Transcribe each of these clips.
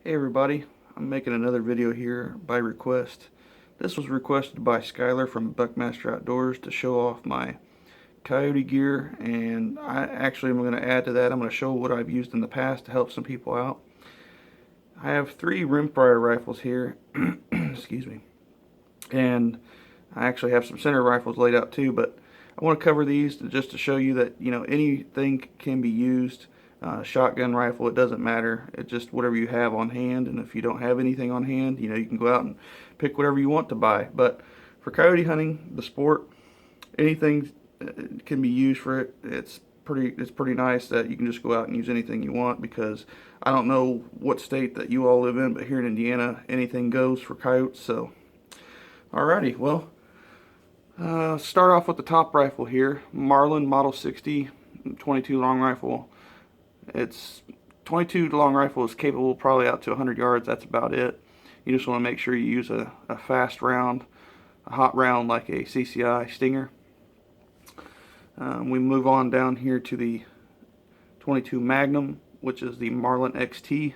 Hey everybody, I'm making another video here by request. This was requested by Skylar from Buckmaster Outdoors to show off my Coyote gear, and I'm going to add to that. I'm going to show what I've used in the past to help some people out. I have three Rimfire rifles here, excuse me, and I actually have some center rifles laid out too, but I want to cover these just to show you that, anything can be used. Shotgun rifle, it doesn't matter. It's just whatever you have on hand, and if you don't have anything on hand, you can go out and pick whatever you want to buy. But for coyote hunting, the sport, anything can be used for it. It's pretty nice that you can just go out and use anything you want, because I don't know what state that you all live in, but here in Indiana, anything goes for coyotes. So alrighty, well, start off with the top rifle here, Marlin Model 60 22 long rifle. It's 22 long rifle is capable probably out to 100 yards. That's about it. You just want to make sure you use a fast round, a hot round like a CCI Stinger. We move on down here to the 22 Magnum, which is the Marlin XT.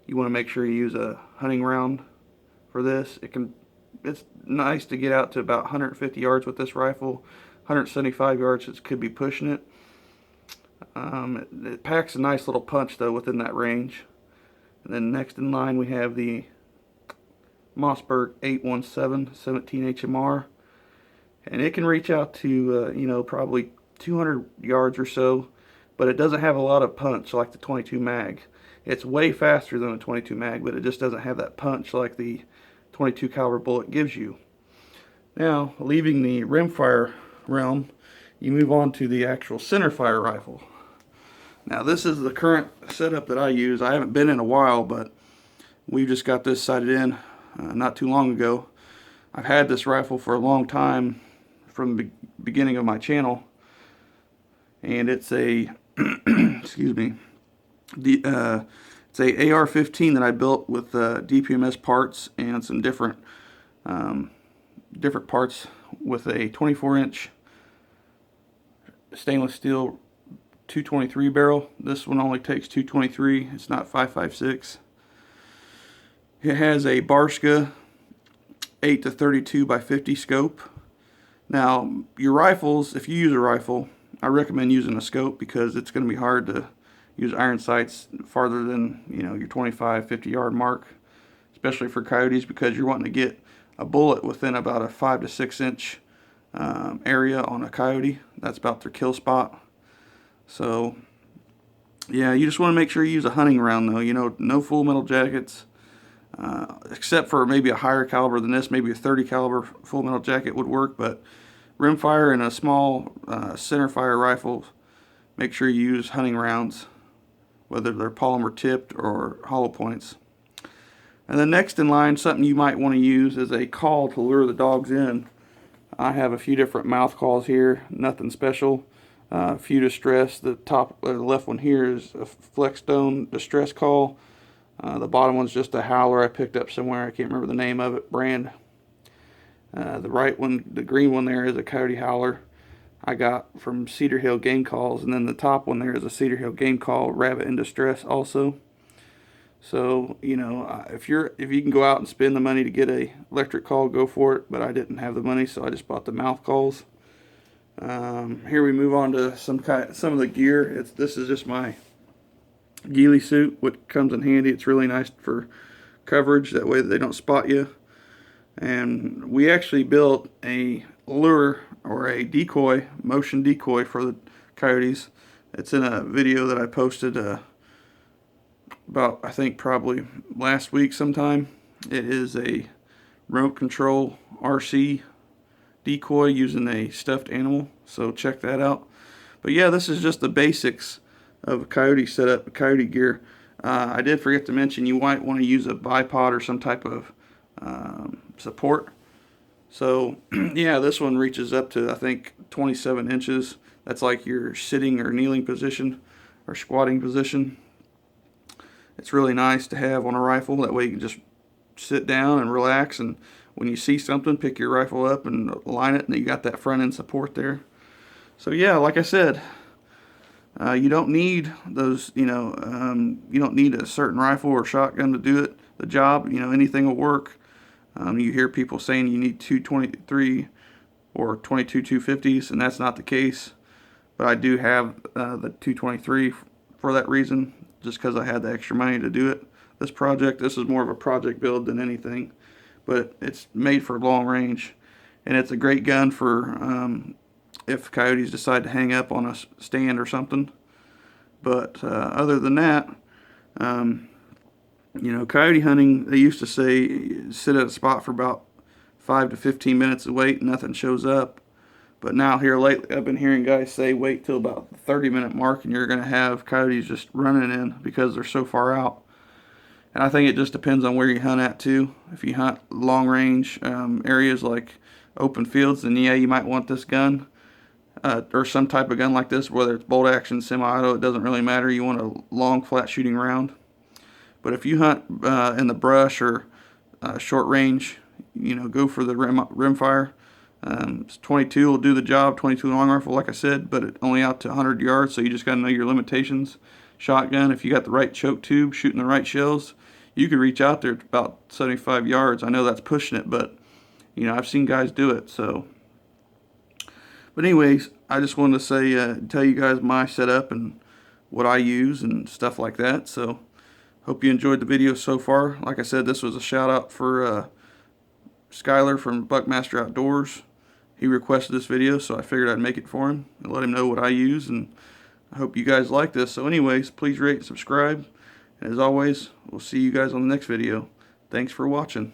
You want to make sure you use a hunting round for this. It's nice to get out to about 150 yards with this rifle. 175 yards, it could be pushing it. It packs a nice little punch though within that range. And then next in line we have the Mossberg 817 17 HMR, and it can reach out to probably 200 yards or so, but it doesn't have a lot of punch like the 22 mag. It's way faster than a 22 mag, but it just doesn't have that punch like the 22 caliber bullet gives you. Now, leaving the rimfire realm, you move on to the actual centerfire rifle. Now, this is the current setup that I use. I haven't been in a while, but we just got this sighted in not too long ago. I've had this rifle for a long time, from the beginning of my channel, and it's a excuse me, it's a AR-15 that I built with DPMS parts and some different parts, with a 24-inch stainless steel 223 barrel. This one only takes 223. It's not 5.56. It has a Barska 8 to 32 by 50 scope. Now, your rifles, if you use a rifle, I recommend using a scope, because it's going to be hard to use iron sights farther than your 25, 50 yard mark, especially for coyotes, because you're wanting to get a bullet within about a 5 to 6 inch area on a coyote. That's about their kill spot. So yeah, you just want to make sure you use a hunting round though. No full metal jackets, except for maybe a higher caliber than this. Maybe a 30 caliber full metal jacket would work, but rimfire and a small centerfire rifle, make sure you use hunting rounds, whether they're polymer tipped or hollow points. And then next in line, something you might want to use is a call to lure the dogs in. I have a few different mouth calls here, nothing special. A few distress. The top, the left one here is a Flexstone distress call. The bottom one's just a howler I picked up somewhere. I can't remember the name of it, brand. The right one, the green one there, is a Coyote howler I got from Cedar Hill Game Calls, and then the top one there is a Cedar Hill Game Call Rabbit in Distress also. So if you can go out and spend the money to get a electric call, go for it. But I didn't have the money, so I just bought the mouth calls. Here we move on to some of the gear. This is just my ghillie suit, what comes in handy. It's really nice for coverage, that way they don't spot you. And we actually built a lure, or a decoy, motion decoy for the coyotes. It's in a video that I posted about, I think probably last week sometime. It is a remote control RC decoy using a stuffed animal, so check that out. But yeah, this is just the basics of a coyote setup, coyote gear. I did forget to mention, you might want to use a bipod or some type of support. So yeah, this one reaches up to, I think, 27 inches. That's like your sitting or kneeling position or squatting position. It's really nice to have on a rifle. That way you can just sit down and relax, and when you see something, pick your rifle up and line it, and you got that front end support there. So yeah, like I said, You don't need those, you don't need a certain rifle or shotgun to do it, the job. Anything will work. You hear people saying you need 223 or 22 250s, and that's not the case. But I do have the 223 for that reason, just because I had the extra money to do it. This project, this is more of a project build than anything, but it's made for long range, and it's a great gun for if coyotes decide to hang up on a stand or something. But other than that, coyote hunting, they used to say sit at a spot for about 5 to 15 minutes and wait, and nothing shows up. But now here lately, I've been hearing guys say wait till about the 30-minute mark, and you're going to have coyotes just running in because they're so far out. And I think it just depends on where you hunt at too. If you hunt long range areas like open fields, then yeah, you might want this gun. Or some type of gun like this, whether it's bolt action, semi-auto, it doesn't really matter. You want a long, flat shooting round. But if you hunt in the brush or short range, go for the Rimfire. 22 will do the job, 22 long rifle, like I said, but it only out to 100 yards, so you just got to know your limitations. Shotgun, if you got the right choke tube, shooting the right shells, you can reach out there to about 75 yards. I know that's pushing it, but I've seen guys do it. So, but anyways, I just wanted to say, tell you guys my setup and what I use and stuff like that. So, hope you enjoyed the video so far. Like I said, this was a shout out for Skyler from Buckmaster Outdoors. He requested this video, so I figured I'd make it for him and let him know what I use, and I hope you guys like this. So anyways, please rate and subscribe. And as always, we'll see you guys on the next video. Thanks for watching.